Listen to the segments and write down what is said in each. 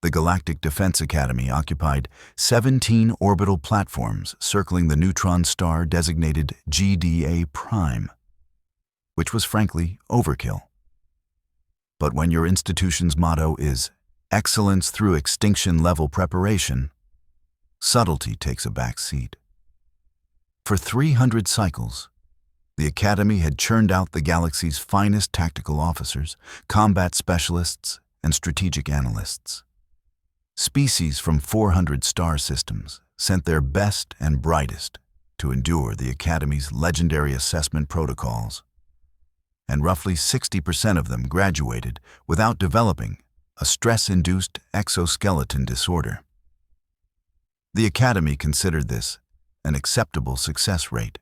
The Galactic Defense Academy occupied 17 orbital platforms circling the neutron star designated GDA Prime, which was frankly overkill. But when your institution's motto is excellence through extinction-level preparation, subtlety takes a back seat. For 300 cycles, the Academy had churned out the galaxy's finest tactical officers, combat specialists, and strategic analysts. Species from 400 star systems sent their best and brightest to endure the Academy's legendary assessment protocols, and roughly 60% of them graduated without developing a stress-induced exoskeleton disorder. The Academy considered this an acceptable success rate.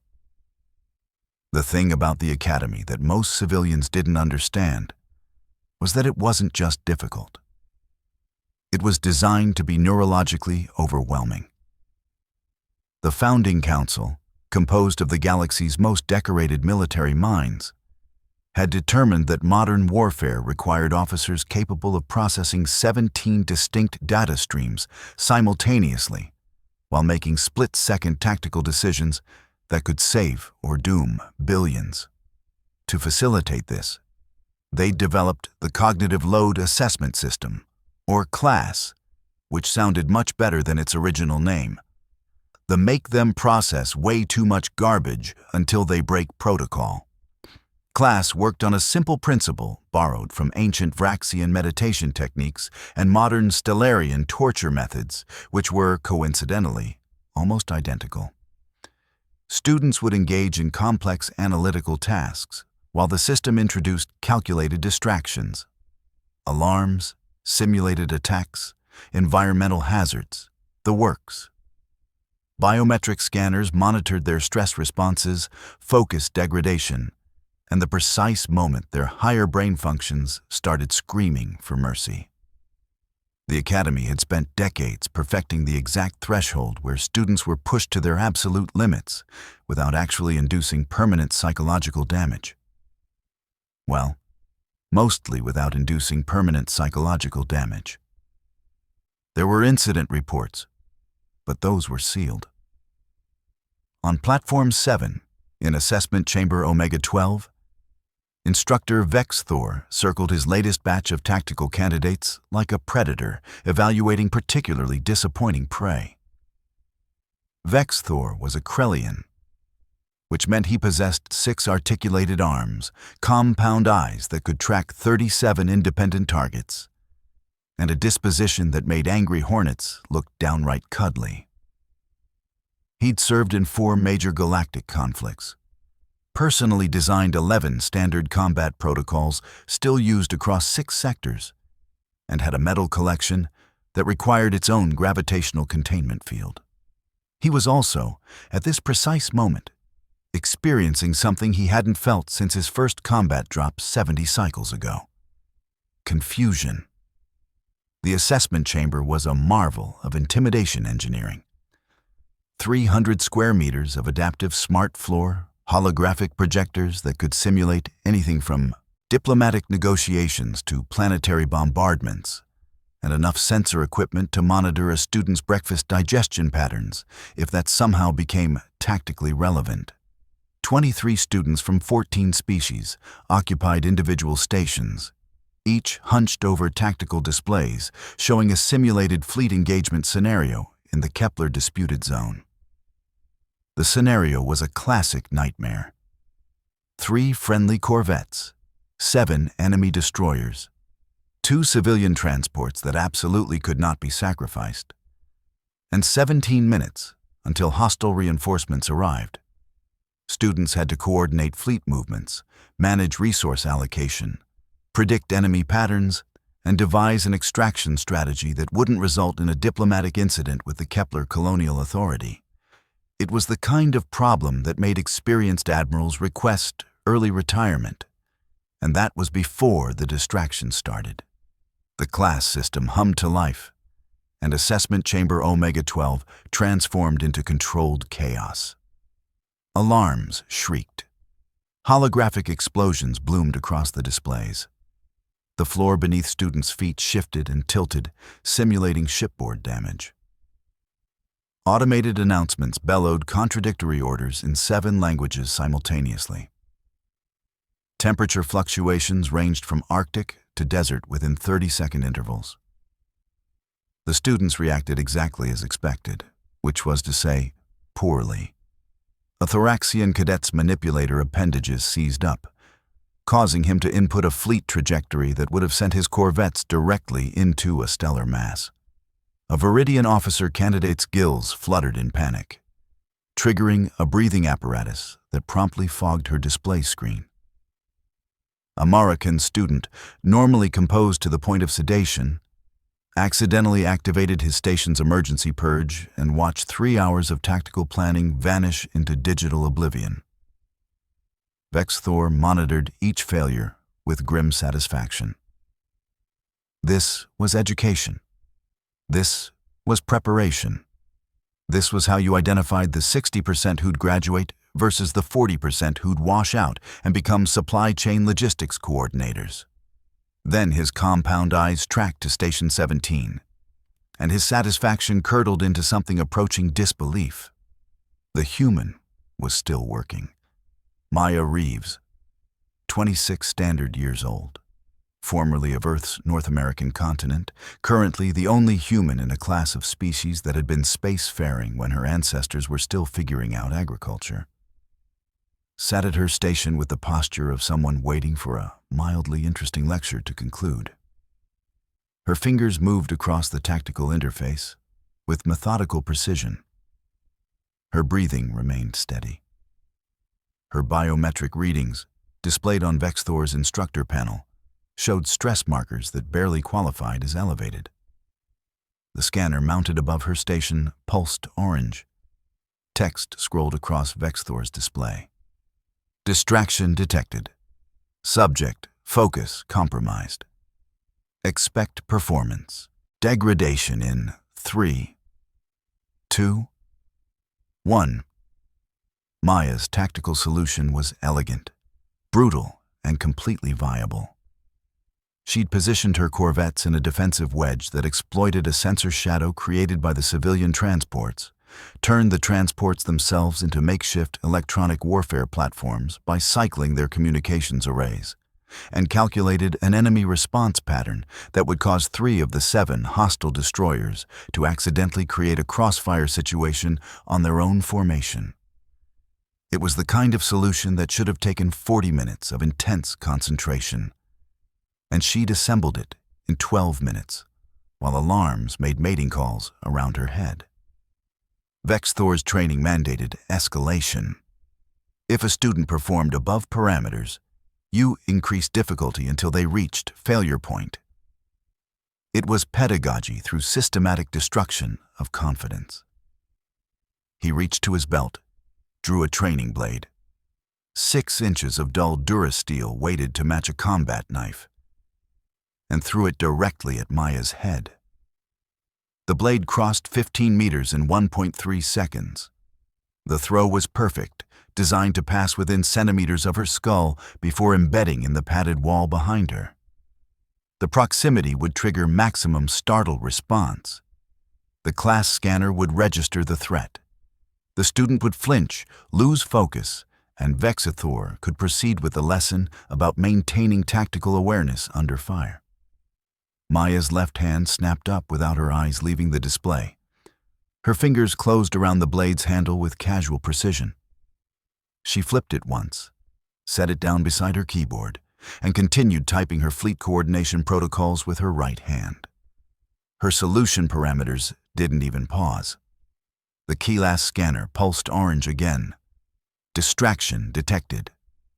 The thing about the Academy that most civilians didn't understand was that it wasn't just difficult. It was designed to be neurologically overwhelming. The Founding Council, composed of the galaxy's most decorated military minds, had determined that modern warfare required officers capable of processing 17 distinct data streams simultaneously while making split-second tactical decisions that could save or doom billions. To facilitate this, they developed the Cognitive Load Assessment System, or CLASS, which sounded much better than its original name. The make them process way too much garbage until they break protocol. CLASS worked on a simple principle borrowed from ancient Vraxian meditation techniques and modern Stellarian torture methods, which were, coincidentally, almost identical. Students would engage in complex analytical tasks, while the system introduced calculated distractions, alarms, simulated attacks, environmental hazards, the works. Biometric scanners monitored their stress responses, focus degradation, and the precise moment their higher brain functions started screaming for mercy. The Academy had spent decades perfecting the exact threshold where students were pushed to their absolute limits without actually inducing permanent psychological damage. Well, mostly without inducing permanent psychological damage. There were incident reports, but those were sealed. On Platform 7, in Assessment Chamber Omega-12, Instructor Vexthor circled his latest batch of tactical candidates like a predator evaluating particularly disappointing prey. Vexthor was a Krellian, which meant he possessed 6 articulated arms, compound eyes that could track 37 independent targets, and a disposition that made angry hornets look downright cuddly. He'd served in 4 major galactic conflicts, personally designed 11 standard combat protocols still used across 6 sectors, and had a medal collection that required its own gravitational containment field. He was also, at this precise moment, experiencing something he hadn't felt since his first combat drop 70 cycles ago. Confusion. The assessment chamber was a marvel of intimidation engineering. 300 square meters of adaptive smart floor, holographic projectors that could simulate anything from diplomatic negotiations to planetary bombardments, and enough sensor equipment to monitor a student's breakfast digestion patterns if that somehow became tactically relevant. 23 students from 14 species occupied individual stations, each hunched over tactical displays showing a simulated fleet engagement scenario in the Kepler disputed zone. The scenario was a classic nightmare. 3 friendly corvettes, 7 enemy destroyers, 2 civilian transports that absolutely could not be sacrificed, and 17 minutes until hostile reinforcements arrived. Students had to coordinate fleet movements, manage resource allocation, predict enemy patterns, and devise an extraction strategy that wouldn't result in a diplomatic incident with the Kepler Colonial Authority. It was the kind of problem that made experienced admirals request early retirement, and that was before the distraction started. The class system hummed to life, and Assessment Chamber Omega-12 transformed into controlled chaos. Alarms shrieked. Holographic explosions bloomed across the displays. The floor beneath students' feet shifted and tilted, simulating shipboard damage. Automated announcements bellowed contradictory orders in 7 languages simultaneously. Temperature fluctuations ranged from Arctic to desert within 30-second intervals. The students reacted exactly as expected, which was to say, poorly. A Thoraxian cadet's manipulator appendages seized up, causing him to input a fleet trajectory that would have sent his corvettes directly into a stellar mass. A Viridian officer candidate's gills fluttered in panic, triggering a breathing apparatus that promptly fogged her display screen. A Moroccan student, normally composed to the point of sedation, accidentally activated his station's emergency purge and watched 3 hours of tactical planning vanish into digital oblivion. Vex-Thor monitored each failure with grim satisfaction. This was education. This was preparation. This was how you identified the 60% who'd graduate versus the 40% who'd wash out and become supply chain logistics coordinators. Then his compound eyes tracked to Station 17, and his satisfaction curdled into something approaching disbelief. The human was still working. Maya Reeves, 26 standard years old, formerly of Earth's North American continent, currently the only human in a class of species that had been spacefaring when her ancestors were still figuring out agriculture, sat at her station with the posture of someone waiting for a mildly interesting lecture to conclude. Her fingers moved across the tactical interface with methodical precision. Her breathing remained steady. Her biometric readings, displayed on Vex-Thor's instructor panel, showed stress markers that barely qualified as elevated. The scanner mounted above her station pulsed orange. Text scrolled across Vex-Thor's display. Distraction detected. Subject, focus compromised. Expect performance. Degradation in 3, 2, 1. Maya's tactical solution was elegant, brutal, and completely viable. She'd positioned her corvettes in a defensive wedge that exploited a sensor shadow created by the civilian transports, turned the transports themselves into makeshift electronic warfare platforms by cycling their communications arrays, and calculated an enemy response pattern that would cause 3 of the 7 hostile destroyers to accidentally create a crossfire situation on their own formation. It was the kind of solution that should have taken 40 minutes of intense concentration, and she'd assembled it in 12 minutes, while alarms made mating calls around her head. Vex-Thor's training mandated escalation. If a student performed above parameters, you increased difficulty until they reached failure point. It was pedagogy through systematic destruction of confidence. He reached to his belt, drew a training blade. 6 inches of dull durasteel weighted to match a combat knife, and threw it directly at Maya's head. The blade crossed 15 meters in 1.3 seconds. The throw was perfect, designed to pass within centimeters of her skull before embedding in the padded wall behind her. The proximity would trigger maximum startle response. The class scanner would register the threat. The student would flinch, lose focus, and Vex-Thor could proceed with the lesson about maintaining tactical awareness under fire. Maya's left hand snapped up without her eyes leaving the display. Her fingers closed around the blade's handle with casual precision. She flipped it once, set it down beside her keyboard, and continued typing her fleet coordination protocols with her right hand. Her solution parameters didn't even pause. The keyless scanner pulsed orange again. Distraction detected.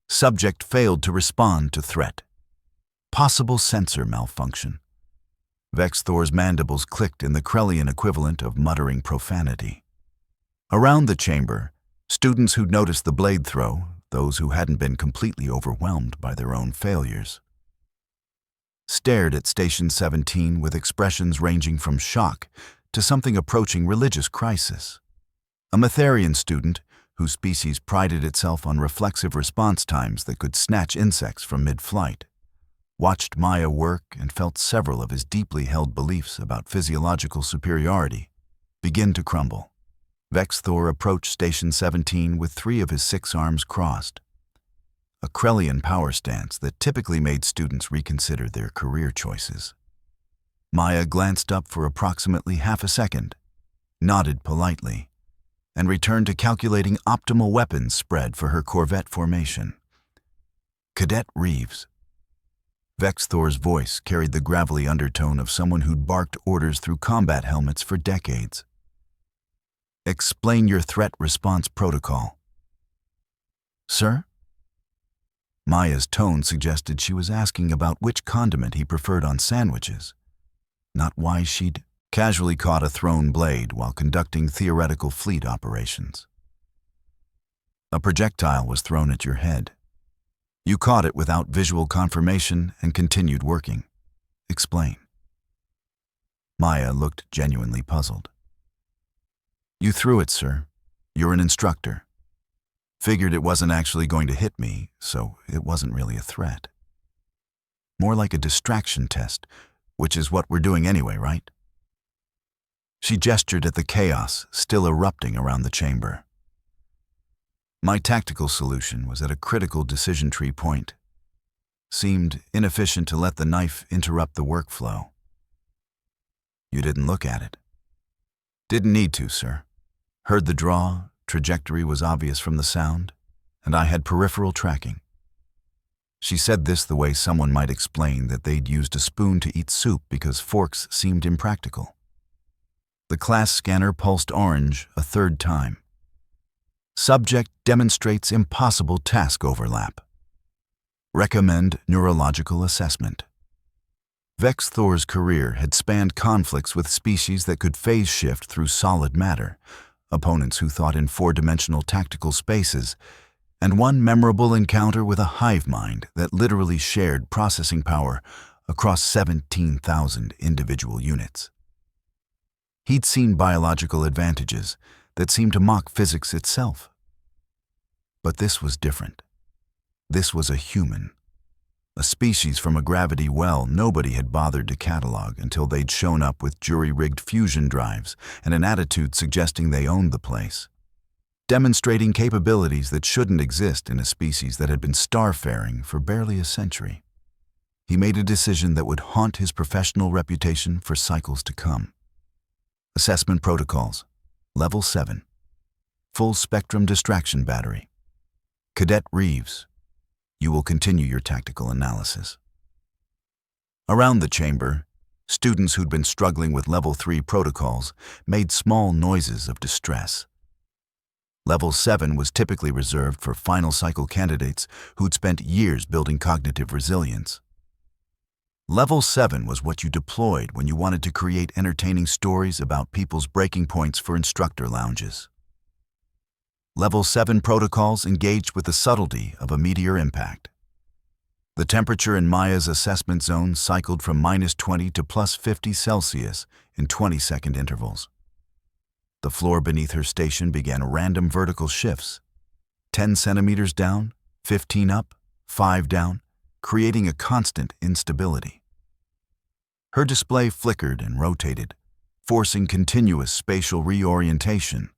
Subject failed to respond to threat. Possible sensor malfunction. Vex-Thor's mandibles clicked in the Krellian equivalent of muttering profanity. Around the chamber, students who'd noticed the blade throw, those who hadn't been completely overwhelmed by their own failures, stared at Station 17 with expressions ranging from shock to something approaching religious crisis. A Matharian student, whose species prided itself on reflexive response times that could snatch insects from mid-flight, watched Maya work and felt several of his deeply held beliefs about physiological superiority begin to crumble. Vexthor approached Station 17 with 3 of his 6 arms crossed, a Krellian power stance that typically made students reconsider their career choices. Maya glanced up for approximately half a second, nodded politely, and returned to calculating optimal weapons spread for her Corvette formation. Cadet Reeves. Vexthor's voice carried the gravelly undertone of someone who'd barked orders through combat helmets for decades. Explain your threat response protocol. Sir? Maya's tone suggested she was asking about which condiment he preferred on sandwiches, not why she'd casually caught a thrown blade while conducting theoretical fleet operations. A projectile was thrown at your head. You caught it without visual confirmation and continued working. Explain. Maya looked genuinely puzzled. You threw it, sir. You're an instructor. Figured it wasn't actually going to hit me, so it wasn't really a threat. More like a distraction test, which is what we're doing anyway, right? She gestured at the chaos still erupting around the chamber. My tactical solution was at a critical decision tree point. Seemed inefficient to let the knife interrupt the workflow. You didn't look at it. Didn't need to, sir. Heard the draw, trajectory was obvious from the sound, and I had peripheral tracking. She said this the way someone might explain that they'd used a spoon to eat soup because forks seemed impractical. The class scanner pulsed orange a 3rd time. Subject demonstrates impossible task overlap. Recommend neurological assessment. Vexthor's career had spanned conflicts with species that could phase shift through solid matter, opponents who thought in 4-dimensional tactical spaces, and one memorable encounter with a hive mind that literally shared processing power across 17,000 individual units. He'd seen biological advantages that seemed to mock physics itself. But this was different. This was a human, a species from a gravity well nobody had bothered to catalog until they'd shown up with jury-rigged fusion drives and an attitude suggesting they owned the place, demonstrating capabilities that shouldn't exist in a species that had been starfaring for barely a century. He made a decision that would haunt his professional reputation for cycles to come. Assessment protocols. Level 7. Full spectrum distraction battery. Cadet Reeves. You will continue your tactical analysis. Around the chamber, students who'd been struggling with Level 3 protocols made small noises of distress. Level 7 was typically reserved for final cycle candidates who'd spent years building cognitive resilience. Level 7 was what you deployed when you wanted to create entertaining stories about people's breaking points for instructor lounges. Level 7 protocols engaged with the subtlety of a meteor impact. The temperature in Maya's assessment zone cycled from -20 to +50 Celsius in 20-second intervals. The floor beneath her station began random vertical shifts, 10 centimeters down, 15 up, 5 down, creating a constant instability. Her display flickered and rotated, forcing continuous spatial reorientation.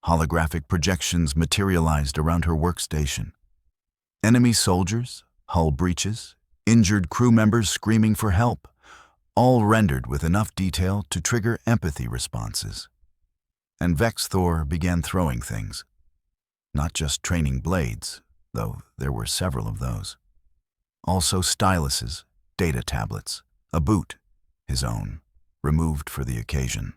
Holographic projections materialized around her workstation. Enemy soldiers, hull breaches, injured crew members screaming for help, all rendered with enough detail to trigger empathy responses. And Vexthor began throwing things. Not just training blades, though there were several of those. Also styluses, data tablets, a boot, his own, removed for the occasion,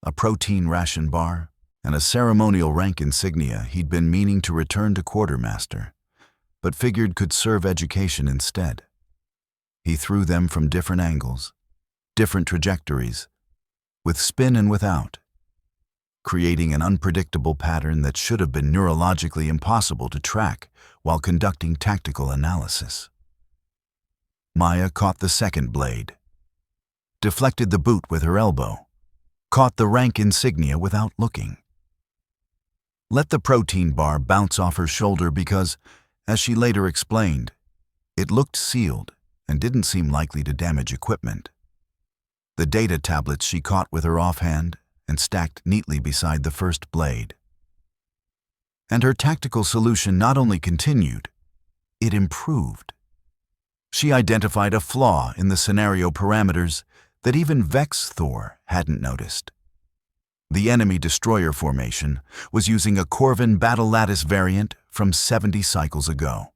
a protein ration bar, and a ceremonial rank insignia he'd been meaning to return to quartermaster, but figured could serve education instead. He threw them from different angles, different trajectories, with spin and without, creating an unpredictable pattern that should have been neurologically impossible to track while conducting tactical analysis. Maya caught the second blade, deflected the boot with her elbow, caught the rank insignia without looking. Let the protein bar bounce off her shoulder because, as she later explained, It looked sealed and didn't seem likely to damage equipment. The data tablets she caught with her offhand and stacked neatly beside the first blade. And her tactical solution not only continued, it improved. She identified a flaw in the scenario parameters that even Vex Thor hadn't noticed. The enemy destroyer formation was using a Corvin battle lattice variant from 70 cycles ago,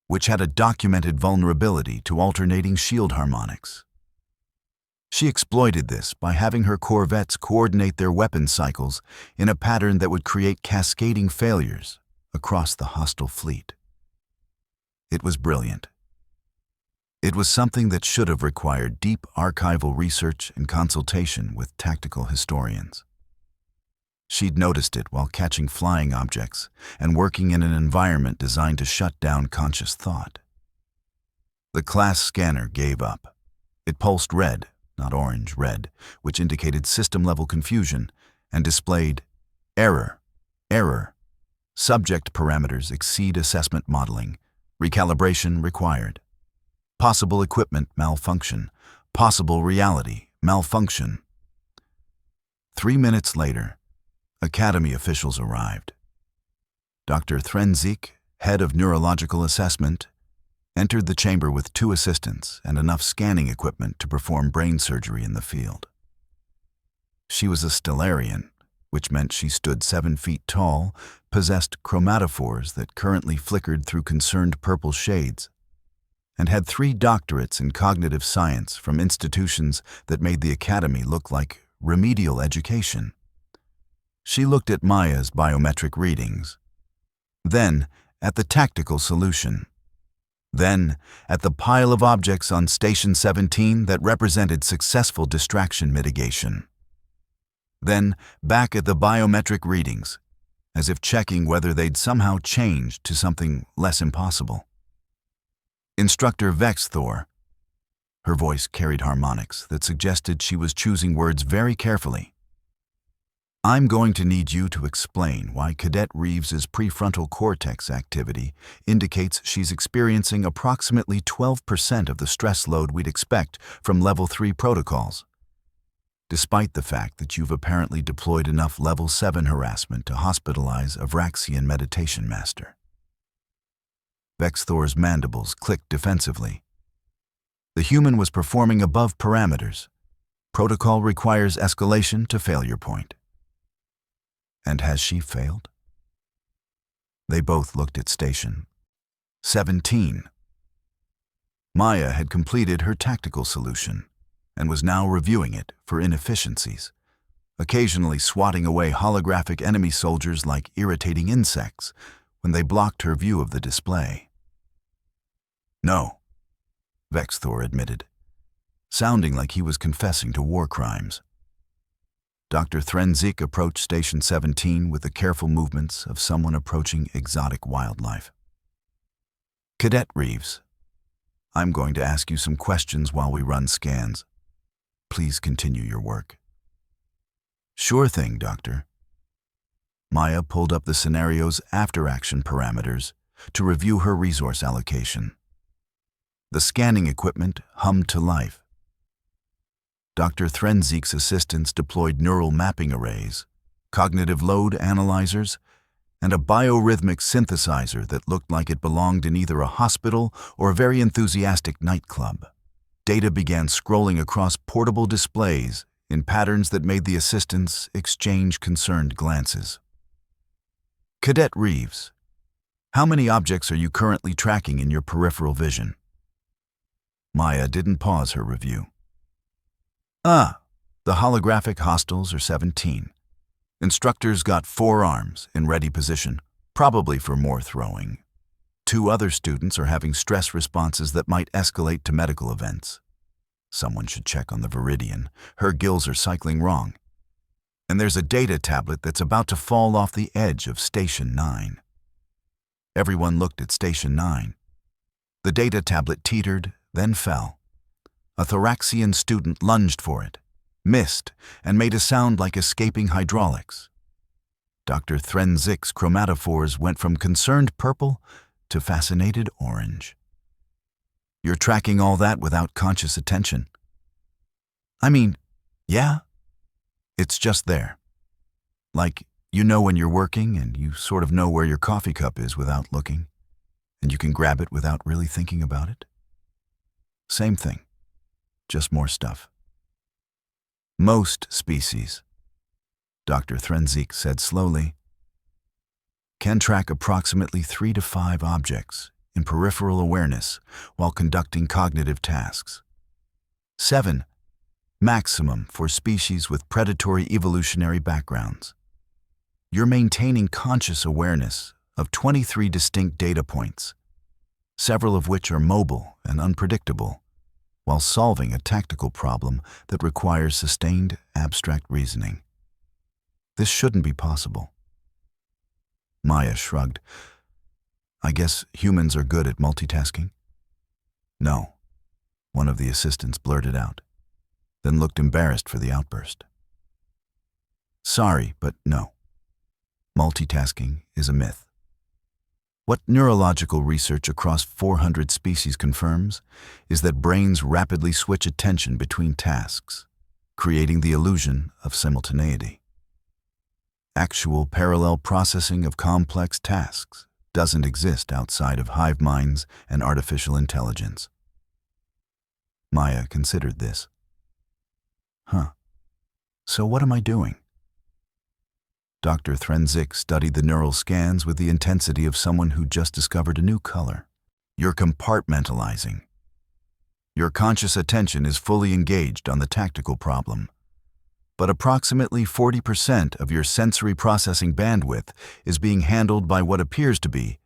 which had a documented vulnerability to alternating shield harmonics. She exploited this by having her corvettes coordinate their weapon cycles in a pattern that would create cascading failures across the hostile fleet. It was brilliant. It was something that should have required deep archival research and consultation with tactical historians. She'd noticed it while catching flying objects and working in an environment designed to shut down conscious thought. The class scanner gave up. It pulsed red, not orange, red, which indicated system-level confusion, and displayed error, error. Subject parameters exceed assessment modeling. Recalibration required. Possible equipment malfunction. Possible reality malfunction. 3 minutes later, Academy officials arrived. Dr. Threnzik, head of neurological assessment, entered the chamber with 2 assistants and enough scanning equipment to perform brain surgery in the field. She was a Stellarian, which meant she stood 7 feet tall, possessed chromatophores that currently flickered through concerned purple shades, and had 3 doctorates in cognitive science from institutions that made the Academy look like remedial education. She looked at Maya's biometric readings, then at the tactical solution, then at the pile of objects on Station 17 that represented successful distraction mitigation, then back at the biometric readings, as if checking whether they'd somehow changed to something less impossible. Instructor Vex Thor. Her voice carried harmonics that suggested she was choosing words very carefully. I'm going to need you to explain why Cadet Reeves's prefrontal cortex activity indicates she's experiencing approximately 12% of the stress load we'd expect from Level 3 protocols, despite the fact that you've apparently deployed enough Level 7 harassment to hospitalize a Vraxian meditation master. Vex Thor's mandibles clicked defensively. The human was performing above parameters. Protocol requires escalation to failure point. And has she failed? They both looked at Station 17. Maya had completed her tactical solution and was now reviewing it for inefficiencies, occasionally swatting away holographic enemy soldiers like irritating insects when they blocked her view of the display. No, Vex Thor admitted, sounding like he was confessing to war crimes. Dr. Threnzik approached Station 17 with the careful movements of someone approaching exotic wildlife. Cadet Reeves, I'm going to ask you some questions while we run scans. Please continue your work. Sure thing, Doctor. Maya pulled up the scenario's after-action parameters to review her resource allocation. The scanning equipment hummed to life. Dr. Threnzik's assistants deployed neural mapping arrays, cognitive load analyzers, and a biorhythmic synthesizer that looked like it belonged in either a hospital or a very enthusiastic nightclub. Data began scrolling across portable displays in patterns that made the assistants exchange concerned glances. Cadet Reeves, how many objects are you currently tracking in your peripheral vision? Maya didn't pause her review. The holographic hostiles are 17. Instructor's got 4 arms in ready position, probably for more throwing. 2 other students are having stress responses that might escalate to medical events. Someone should check on the Viridian. Her gills are cycling wrong. And there's a data tablet that's about to fall off the edge of Station 9. Everyone looked at Station 9. The data tablet teetered, then fell. A Thoraxian student lunged for it, missed, and made a sound like escaping hydraulics. Dr. Threnzik's chromatophores went from concerned purple to fascinated orange. You're tracking all that without conscious attention. I mean, yeah, it's just there. Like, you know when you're working and you sort of know where your coffee cup is without looking, and you can grab it without really thinking about it. Same thing, just more stuff. Most species, Dr. Threnzik said slowly, can track approximately 3 to 5 objects in peripheral awareness while conducting cognitive tasks. 7, maximum for species with predatory evolutionary backgrounds. You're maintaining conscious awareness of 23 distinct data points, several of which are mobile and unpredictable, while solving a tactical problem that requires sustained abstract reasoning. This shouldn't be possible. Maya shrugged. I guess humans are good at multitasking? No, one of the assistants blurted out, then looked embarrassed for the outburst. Sorry, but no. Multitasking is a myth. What neurological research across 400 species confirms is that brains rapidly switch attention between tasks, creating the illusion of simultaneity. Actual parallel processing of complex tasks doesn't exist outside of hive minds and artificial intelligence. Maya considered this. So what am I doing? Dr. Threnzik studied the neural scans with the intensity of someone who just discovered a new color. You're compartmentalizing. Your conscious attention is fully engaged on the tactical problem, but approximately 40% of your sensory processing bandwidth is being handled by what appears to be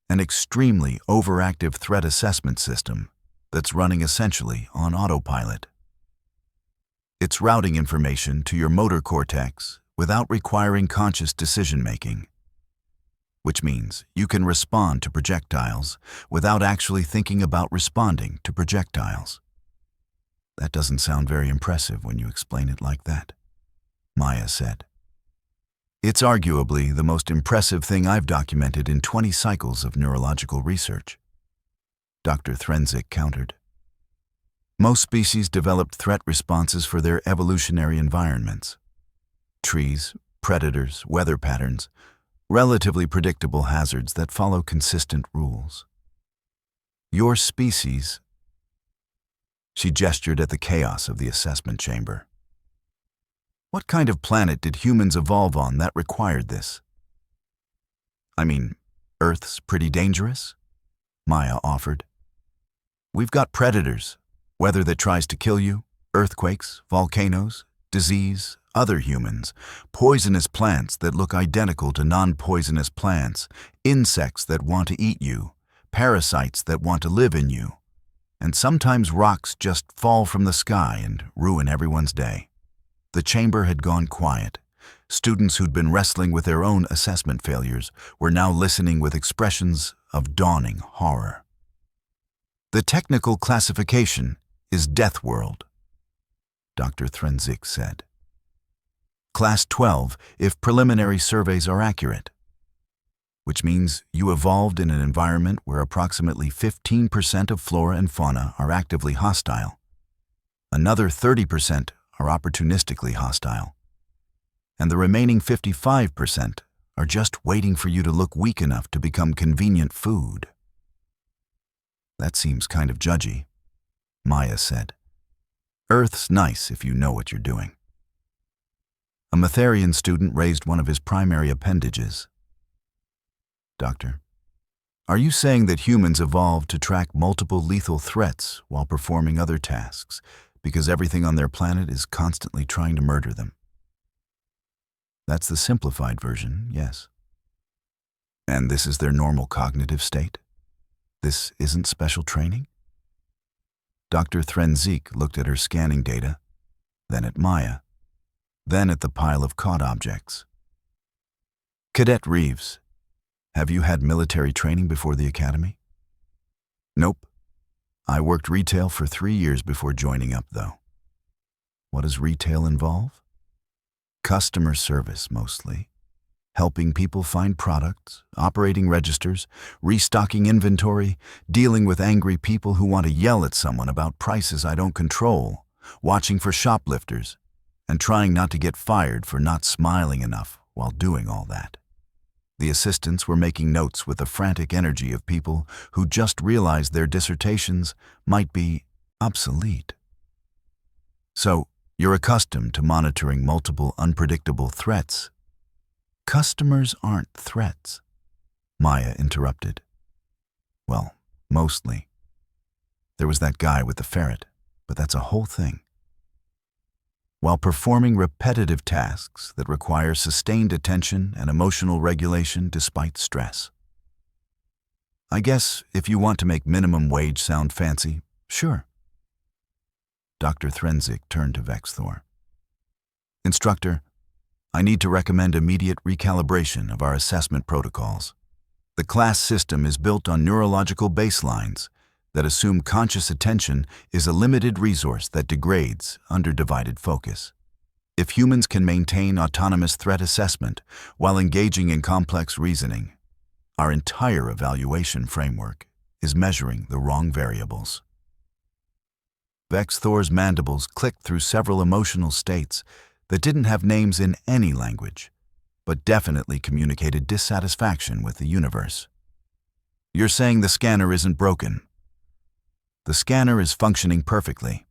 an extremely overactive threat assessment system that's running essentially on autopilot. It's routing information to your motor cortex without requiring conscious decision-making, which means you can respond to projectiles without actually thinking about responding to projectiles. That doesn't sound very impressive when you explain it like that, Maya said. It's arguably the most impressive thing I've documented in 20 cycles of neurological research, Dr. Threnzik countered. Most species developed threat responses for their evolutionary environments. Trees, predators, weather patterns, relatively predictable hazards that follow consistent rules. Your species, she gestured at the chaos of the assessment chamber. What kind of planet did humans evolve on that required this? I mean, Earth's pretty dangerous, Maya offered. We've got predators, weather that tries to kill you, earthquakes, volcanoes, disease, other humans, poisonous plants that look identical to non-poisonous plants, insects that want to eat you, parasites that want to live in you, and sometimes rocks just fall from the sky and ruin everyone's day. The chamber had gone quiet. Students who'd been wrestling with their own assessment failures were now listening with expressions of dawning horror. The technical classification is deathworld, Dr. Threnzik said. Class 12 if preliminary surveys are accurate, which means you evolved in an environment where approximately 15% of flora and fauna are actively hostile. Another 30% are opportunistically hostile. And the remaining 55% are just waiting for you to look weak enough to become convenient food. That seems kind of judgy, Maya said. Earth's nice if you know what you're doing. A Matharian student raised one of his primary appendages. Doctor, are you saying that humans evolved to track multiple lethal threats while performing other tasks because everything on their planet is constantly trying to murder them? That's the simplified version, yes. And this is their normal cognitive state? This isn't special training? Dr. Threnzik looked at her scanning data, then at Maya, then at the pile of caught objects. Cadet Reeves, have you had military training before the academy? Nope. I worked retail for 3 years before joining up, though. What does retail involve? Customer service, mostly. helping people find products, operating registers, restocking inventory, dealing with angry people who want to yell at someone about prices I don't control, watching for shoplifters, and trying not to get fired for not smiling enough while doing all that. The assistants were making notes with the frantic energy of people who just realized their dissertations might be obsolete. So, you're accustomed to monitoring multiple unpredictable threats. Customers aren't threats, Maya interrupted. Well, mostly. There was that guy with the ferret, but that's a whole thing. While performing repetitive tasks that require sustained attention and emotional regulation despite stress. I guess if you want to make minimum wage sound fancy, sure. Dr. Threnzik turned to Vexthor. Instructor, I need to recommend immediate recalibration of our assessment protocols. The class system is built on neurological baselines that assume conscious attention is a limited resource that degrades under divided focus. If humans can maintain autonomous threat assessment while engaging in complex reasoning, our entire evaluation framework is measuring the wrong variables. Vexthor's mandibles clicked through several emotional states that didn't have names in any language, but definitely communicated dissatisfaction with the universe. You're saying the scanner isn't broken. The scanner is functioning perfectly.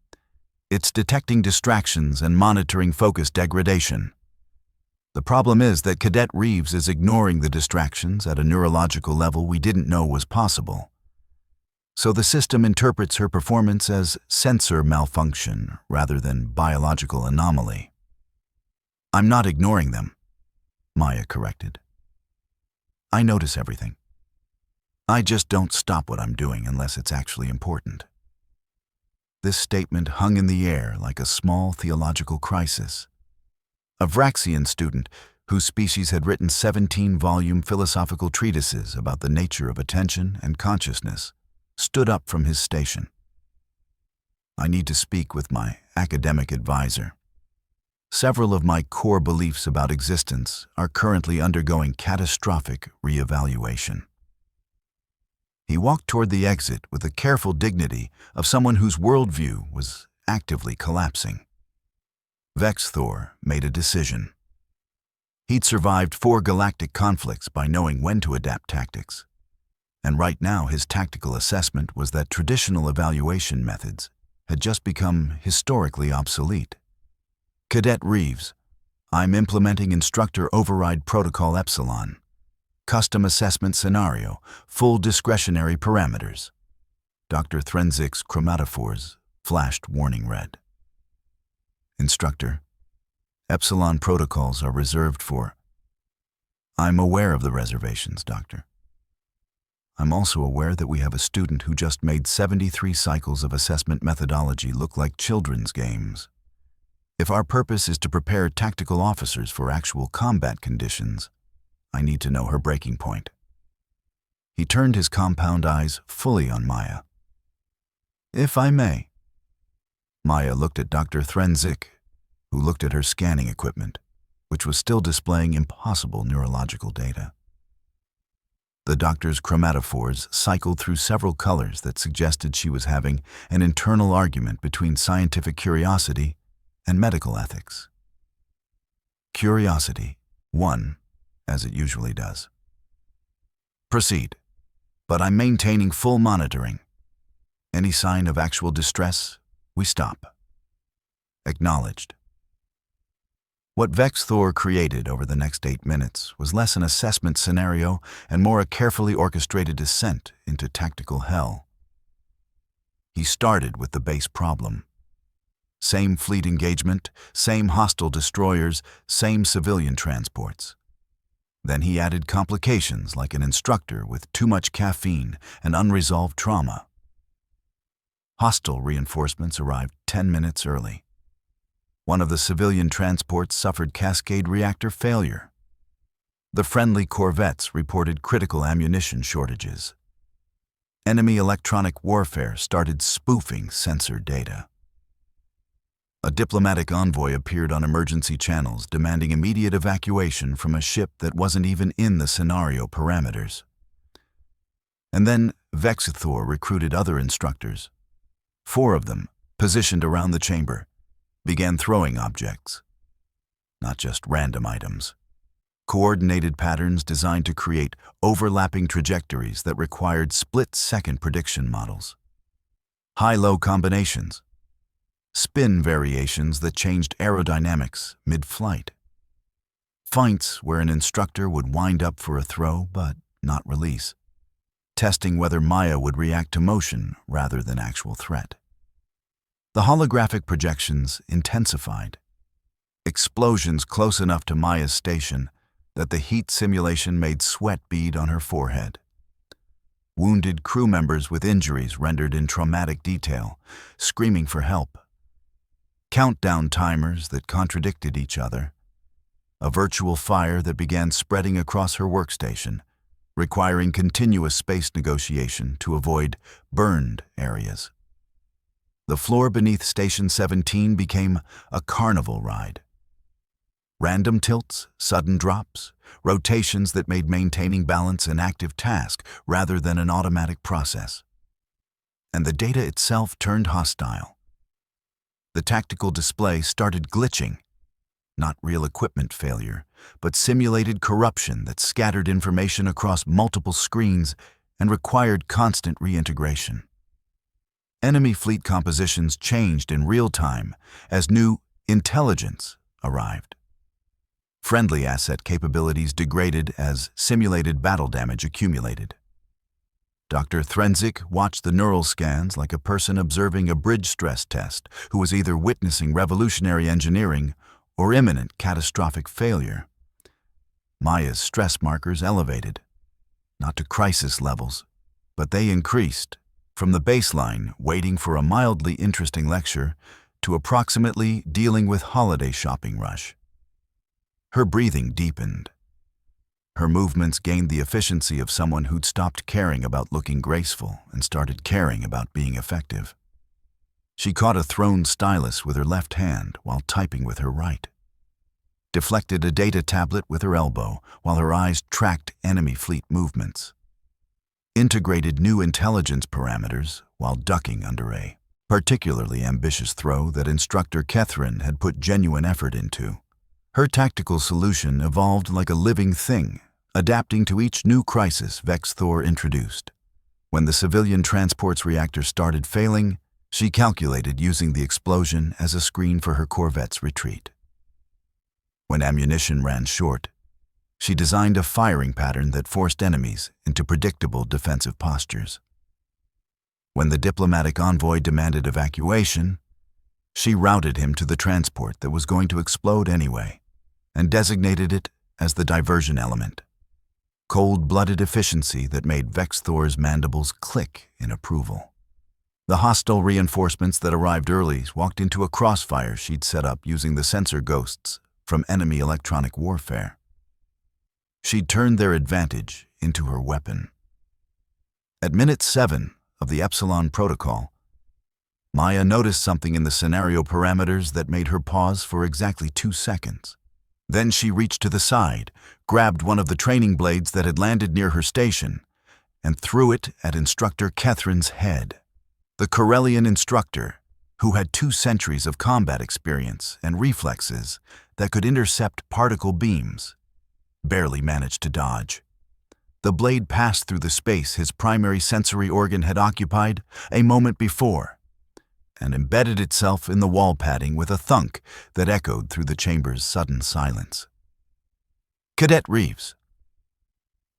It's detecting distractions and monitoring focus degradation. The problem is that Cadet Reeves is ignoring the distractions at a neurological level we didn't know was possible. So the system interprets her performance as sensor malfunction rather than biological anomaly. I'm not ignoring them, Maya corrected. I notice everything. I just don't stop what I'm doing unless it's actually important. This statement hung in the air like a small theological crisis. A Vraxian student whose species had written 17-volume philosophical treatises about the nature of attention and consciousness stood up from his station. I need to speak with my academic advisor. Several of my core beliefs about existence are currently undergoing catastrophic reevaluation. He walked toward the exit with the careful dignity of someone whose worldview was actively collapsing. Vexthor made a decision. He'd survived 4 galactic conflicts by knowing when to adapt tactics. And right now his tactical assessment was that traditional evaluation methods had just become historically obsolete. Cadet Reeves, I'm implementing Instructor Override Protocol Epsilon. Custom assessment scenario, full discretionary parameters. Dr. Threnzik's chromatophores flashed warning red. Instructor, Epsilon protocols are reserved for... I'm aware of the reservations, Doctor. I'm also aware that we have a student who just made 73 cycles of assessment methodology look like children's games. If our purpose is to prepare tactical officers for actual combat conditions, I need to know her breaking point. He turned his compound eyes fully on Maya. If I may. Maya looked at Dr. Threnzik, who looked at her scanning equipment, which was still displaying impossible neurological data. The doctor's chromatophores cycled through several colors that suggested she was having an internal argument between scientific curiosity and medical ethics. Curiosity won, as it usually does. Proceed, but I'm maintaining full monitoring. Any sign of actual distress, we stop. Acknowledged. What Vexthor created over the next 8 minutes was less an assessment scenario and more a carefully orchestrated descent into tactical hell. He started with the base problem. Same fleet engagement, same hostile destroyers, same civilian transports. Then he added complications like an instructor with too much caffeine and unresolved trauma. Hostile reinforcements arrived 10 minutes early. One of the civilian transports suffered cascade reactor failure. The friendly corvettes reported critical ammunition shortages. Enemy electronic warfare started spoofing sensor data. A diplomatic envoy appeared on emergency channels demanding immediate evacuation from a ship that wasn't even in the scenario parameters. And then Vexithor recruited other instructors. 4 of them, positioned around the chamber, began throwing objects. Not just random items. Coordinated patterns designed to create overlapping trajectories that required split-second prediction models. High-low combinations. Spin variations that changed aerodynamics mid-flight. Feints where an instructor would wind up for a throw but not release, testing whether Maya would react to motion rather than actual threat. The holographic projections intensified. Explosions close enough to Maya's station that the heat simulation made sweat bead on her forehead. Wounded crew members with injuries rendered in traumatic detail, screaming for help. Countdown timers that contradicted each other. A virtual fire that began spreading across her workstation, requiring continuous space negotiation to avoid burned areas. The floor beneath Station 17 became a carnival ride. Random tilts, sudden drops, rotations that made maintaining balance an active task rather than an automatic process. And the data itself turned hostile. The tactical display started glitching. Not real equipment failure, but simulated corruption that scattered information across multiple screens and required constant reintegration. Enemy fleet compositions changed in real time as new intelligence arrived. Friendly asset capabilities degraded as simulated battle damage accumulated. Dr. Threnzik watched the neural scans like a person observing a bridge stress test who was either witnessing revolutionary engineering or imminent catastrophic failure. Maya's stress markers elevated, not to crisis levels, but they increased, from the baseline waiting for a mildly interesting lecture to approximately dealing with holiday shopping rush. Her breathing deepened. Her movements gained the efficiency of someone who'd stopped caring about looking graceful and started caring about being effective. She caught a thrown stylus with her left hand while typing with her right. Deflected a data tablet with her elbow while her eyes tracked enemy fleet movements. Integrated new intelligence parameters while ducking under a particularly ambitious throw that Instructor Catherine had put genuine effort into. Her tactical solution evolved like a living thing, adapting to each new crisis Vexithor introduced. When the civilian transport's reactor started failing, she calculated using the explosion as a screen for her corvette's retreat. When ammunition ran short, she designed a firing pattern that forced enemies into predictable defensive postures. When the diplomatic envoy demanded evacuation, she routed him to the transport that was going to explode anyway, and designated it as the diversion element. Cold-blooded efficiency that made Vexithor's mandibles click in approval. The hostile reinforcements that arrived early walked into a crossfire she'd set up using the sensor ghosts from enemy electronic warfare. She'd turned their advantage into her weapon. At minute 7 of the Epsilon protocol, Maya noticed something in the scenario parameters that made her pause for exactly 2 seconds. Then she reached to the side, grabbed one of the training blades that had landed near her station, and threw it at Instructor Catherine's head. The Corellian instructor, who had 2 centuries of combat experience and reflexes that could intercept particle beams, barely managed to dodge. The blade passed through the space his primary sensory organ had occupied a moment before, and embedded itself in the wall padding with a thunk that echoed through the chamber's sudden silence. "Cadet Reeves."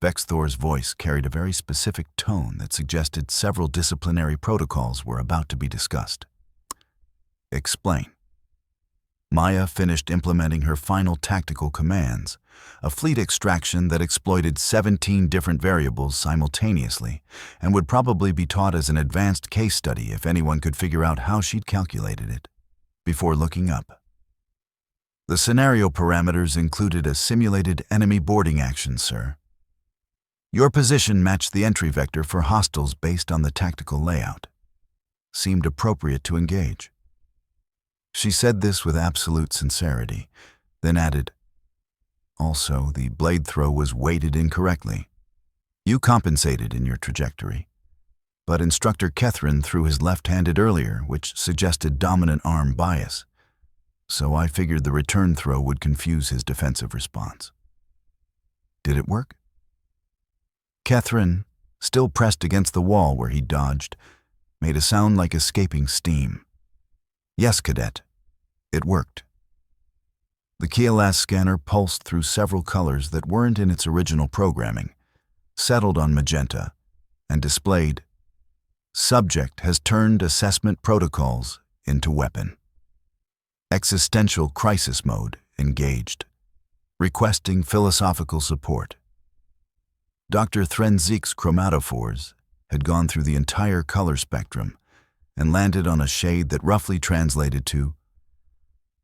Vexithor's voice carried a very specific tone that suggested several disciplinary protocols were about to be discussed. "Explain." Maya finished implementing her final tactical commands, a fleet extraction that exploited 17 different variables simultaneously and would probably be taught as an advanced case study if anyone could figure out how she'd calculated it, before looking up. The scenario parameters included a simulated enemy boarding action, sir. Your position matched the entry vector for hostiles based on the tactical layout. Seemed appropriate to engage. She said this with absolute sincerity, then added, "Also, the blade throw was weighted incorrectly. You compensated in your trajectory, but Instructor Kethrin threw his left-handed earlier, which suggested dominant arm bias, so I figured the return throw would confuse his defensive response." Did it work? Kethrin, still pressed against the wall where he dodged, made a sound like escaping steam. "Yes, Cadet. It worked." The KLAS scanner pulsed through several colors that weren't in its original programming, settled on magenta, and displayed, "Subject has turned assessment protocols into weapon. Existential crisis mode engaged. Requesting philosophical support." Dr. Threnzik's chromatophores had gone through the entire color spectrum and landed on a shade that roughly translated to,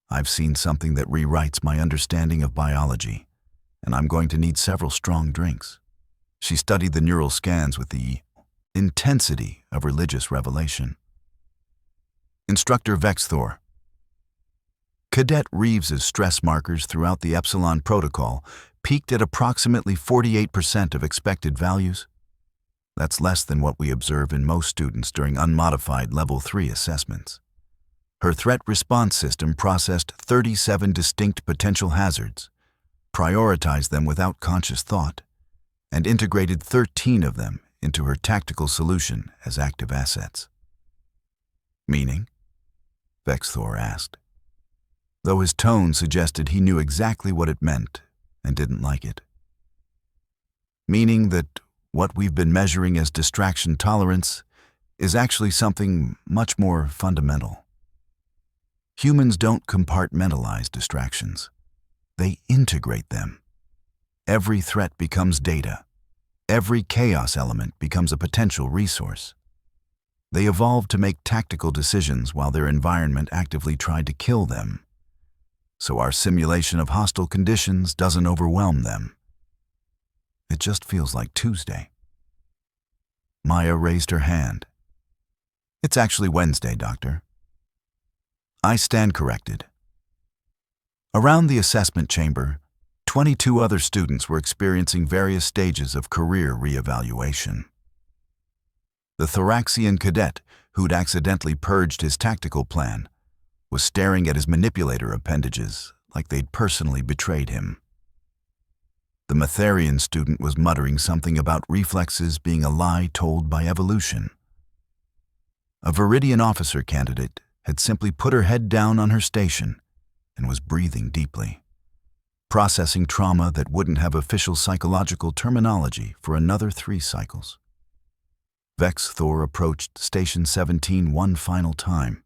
"I've seen something that rewrites my understanding of biology, and I'm going to need several strong drinks." She studied the neural scans with the intensity of religious revelation. Instructor Vexthor. Cadet Reeves's stress markers throughout the Epsilon protocol peaked at approximately 48% of expected values. That's less than what we observe in most students during unmodified Level 3 assessments. Her threat response system processed 37 distinct potential hazards, prioritized them without conscious thought, and integrated 13 of them into her tactical solution as active assets. "Meaning?" Vexthor asked, though his tone suggested he knew exactly what it meant and didn't like it. "Meaning that what we've been measuring as distraction tolerance is actually something much more fundamental. Humans don't compartmentalize distractions. They integrate them. Every threat becomes data. Every chaos element becomes a potential resource. They evolved to make tactical decisions while their environment actively tried to kill them, so our simulation of hostile conditions doesn't overwhelm them. It just feels like Tuesday." Maya raised her hand. "It's actually Wednesday, Doctor." I stand corrected. Around the assessment chamber, 22 other students were experiencing various stages of career reevaluation. The Thoraxian cadet, who'd accidentally purged his tactical plan, was staring at his manipulator appendages like they'd personally betrayed him. The Matharian student was muttering something about reflexes being a lie told by evolution. A Viridian officer candidate had simply put her head down on her station and was breathing deeply, processing trauma that wouldn't have official psychological terminology for another 3 cycles. Vexthor approached Station 17 one final time.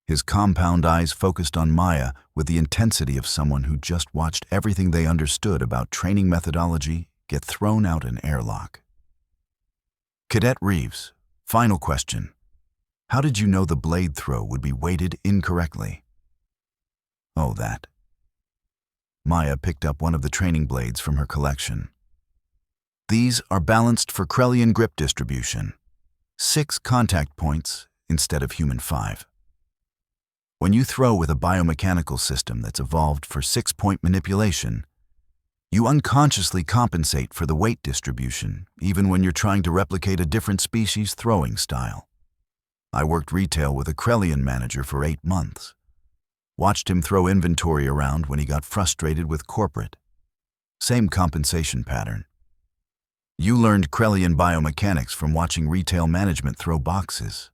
His compound eyes focused on Maya with the intensity of someone who just watched everything they understood about training methodology get thrown out an airlock. "Cadet Reeves, final question. How did you know the blade throw would be weighted incorrectly?" "Oh, that." Maya picked up one of the training blades from her collection. "These are balanced for Krellian grip distribution. 6 contact points instead of human 5. When you throw with a biomechanical system that's evolved for 6-point manipulation, you unconsciously compensate for the weight distribution, even when you're trying to replicate a different species' throwing style. I worked retail with a Krellian manager for 8 months. Watched him throw inventory around when he got frustrated with corporate. Same compensation pattern. You learned Krellian biomechanics from watching retail management throw boxes.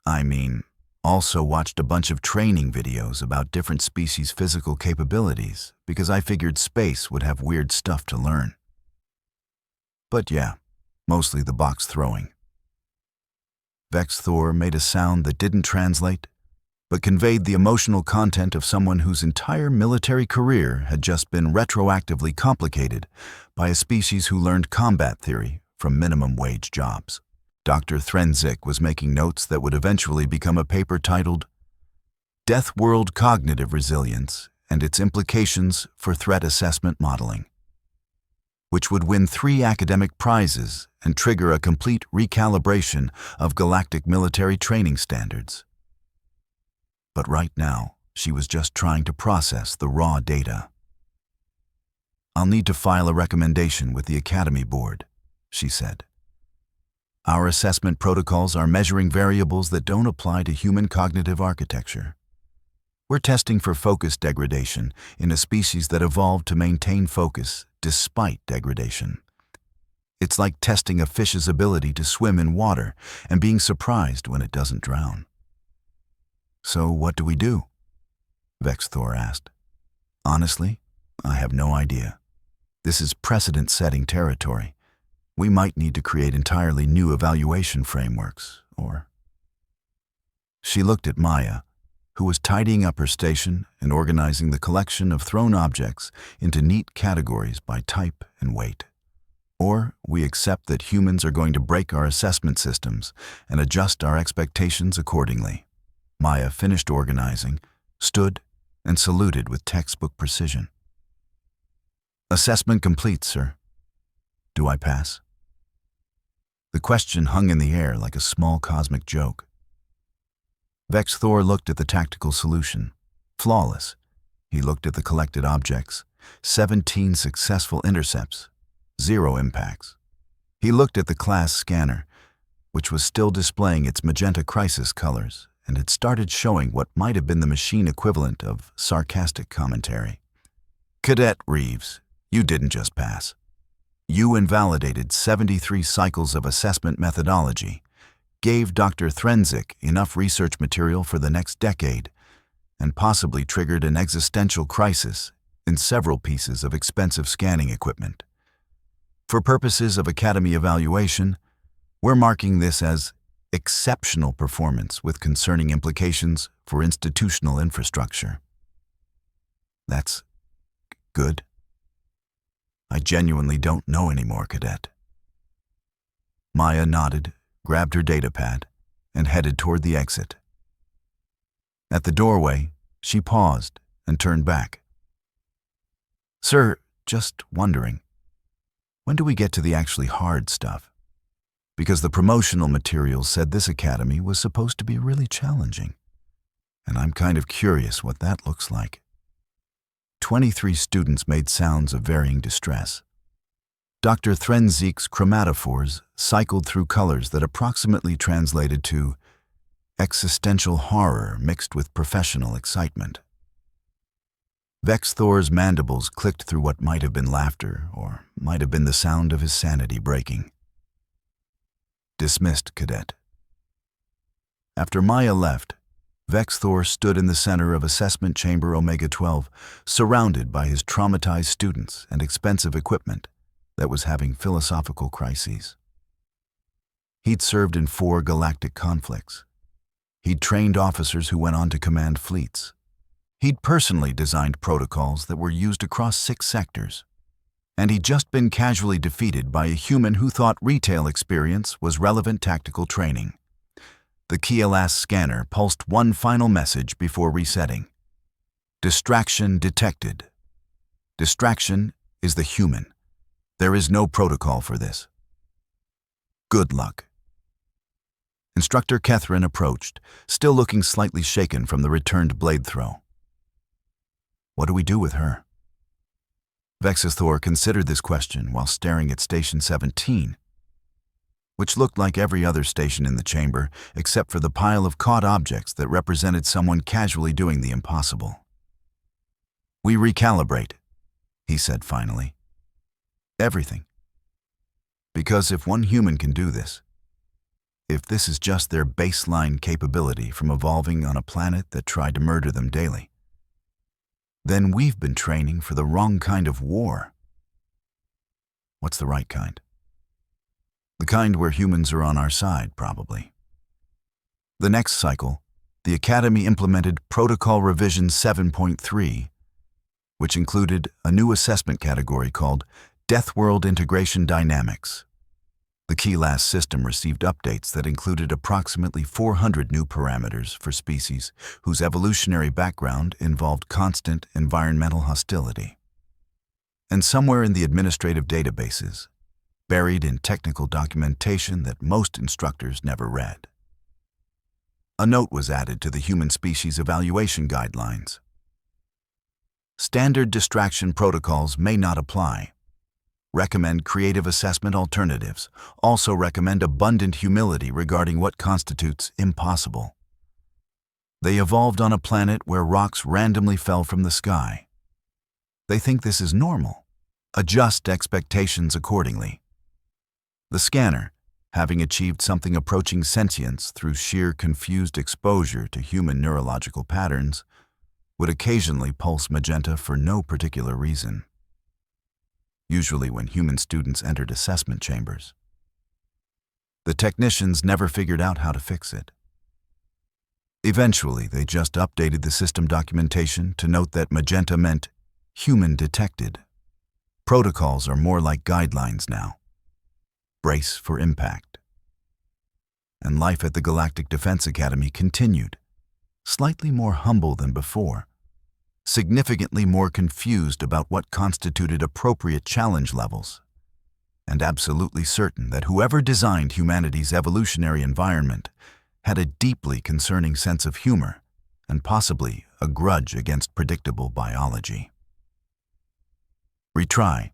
I mean, also watched a bunch of training videos about different species' physical capabilities because I figured space would have weird stuff to learn. But yeah, mostly the box throwing." Vexthor made a sound that didn't translate, but conveyed the emotional content of someone whose entire military career had just been retroactively complicated by a species who learned combat theory from minimum wage jobs. Dr. Threnzik was making notes that would eventually become a paper titled "Deathworld Cognitive Resilience and Its Implications for Threat Assessment Modeling," which would win 3 academic prizes and trigger a complete recalibration of galactic military training standards. But right now, she was just trying to process the raw data. "I'll need to file a recommendation with the Academy Board," she said. "Our assessment protocols are measuring variables that don't apply to human cognitive architecture. We're testing for focus degradation in a species that evolved to maintain focus despite degradation. It's like testing a fish's ability to swim in water and being surprised when it doesn't drown." "So what do we do?" Vexthor asked. "Honestly, I have no idea. This is precedent-setting territory. We might need to create entirely new evaluation frameworks, or..." She looked at Maya, who was tidying up her station and organizing the collection of thrown objects into neat categories by type and weight. "Or we accept that humans are going to break our assessment systems and adjust our expectations accordingly." Maya finished organizing, stood, and saluted with textbook precision. "Assessment complete, sir. Do I pass?" The question hung in the air like a small cosmic joke. Vexthor looked at the tactical solution. Flawless. He looked at the collected objects. 17 successful intercepts. 0 impacts. He looked at the class scanner, which was still displaying its magenta crisis colors, and had started showing what might have been the machine equivalent of sarcastic commentary. "Cadet Reeves, you didn't just pass. You invalidated 73 cycles of assessment methodology, gave Dr. Threnzik enough research material for the next decade, and possibly triggered an existential crisis in several pieces of expensive scanning equipment. For purposes of Academy evaluation, we're marking this as exceptional performance with concerning implications for institutional infrastructure." "That's good. I genuinely don't know anymore, Cadet." Maya nodded, grabbed her datapad, and headed toward the exit. At the doorway, she paused and turned back. "Sir, just wondering, when do we get to the actually hard stuff? Because the promotional materials said this academy was supposed to be really challenging, and I'm kind of curious what that looks like." 23 students made sounds of varying distress. Dr. Threnzik's chromatophores cycled through colors that approximately translated to existential horror mixed with professional excitement. Vexthor's mandibles clicked through what might have been laughter or might have been the sound of his sanity breaking. "Dismissed, Cadet." After Maya left, Vexthor stood in the center of Assessment Chamber Omega-12, surrounded by his traumatized students and expensive equipment that was having philosophical crises. He'd served in 4 galactic conflicts. He'd trained officers who went on to command fleets. He'd personally designed protocols that were used across 6 sectors. And he'd just been casually defeated by a human who thought retail experience was relevant tactical training. The Kielas scanner pulsed one final message before resetting. "Distraction detected. Distraction is the human. There is no protocol for this. Good luck." Instructor Kethren approached, still looking slightly shaken from the returned blade throw. "What do we do with her?" Vexthor considered this question while staring at Station 17, which looked like every other station in the chamber except for the pile of caught objects that represented someone casually doing the impossible. "We recalibrate," he said finally. "Everything. Because if one human can do this, if this is just their baseline capability from evolving on a planet that tried to murder them daily, then we've been training for the wrong kind of war." "What's the right kind?" "The kind where humans are on our side, probably." The next cycle, the Academy implemented Protocol Revision 7.3, which included a new assessment category called Deathworld Integration Dynamics. The Kielas system received updates that included approximately 400 new parameters for species whose evolutionary background involved constant environmental hostility. And somewhere in the administrative databases, buried in technical documentation that most instructors never read, A note was added to the human species evaluation guidelines. Standard distraction protocols may not apply. Recommend creative assessment alternatives. Also recommend abundant humility regarding what constitutes impossible. They evolved on a planet where rocks randomly fell from the sky. They think this is normal. Adjust expectations accordingly. The scanner, having achieved something approaching sentience through sheer confused exposure to human neurological patterns, would occasionally pulse magenta for no particular reason, usually when human students entered assessment chambers. The technicians never figured out how to fix it. Eventually, they just updated the system documentation to note that magenta meant human detected. Protocols are more like guidelines now. Brace for impact. And life at the Galactic Defense Academy continued, slightly more humble than before, significantly more confused about what constituted appropriate challenge levels, and absolutely certain that whoever designed humanity's evolutionary environment had a deeply concerning sense of humor and possibly a grudge against predictable biology. Retry.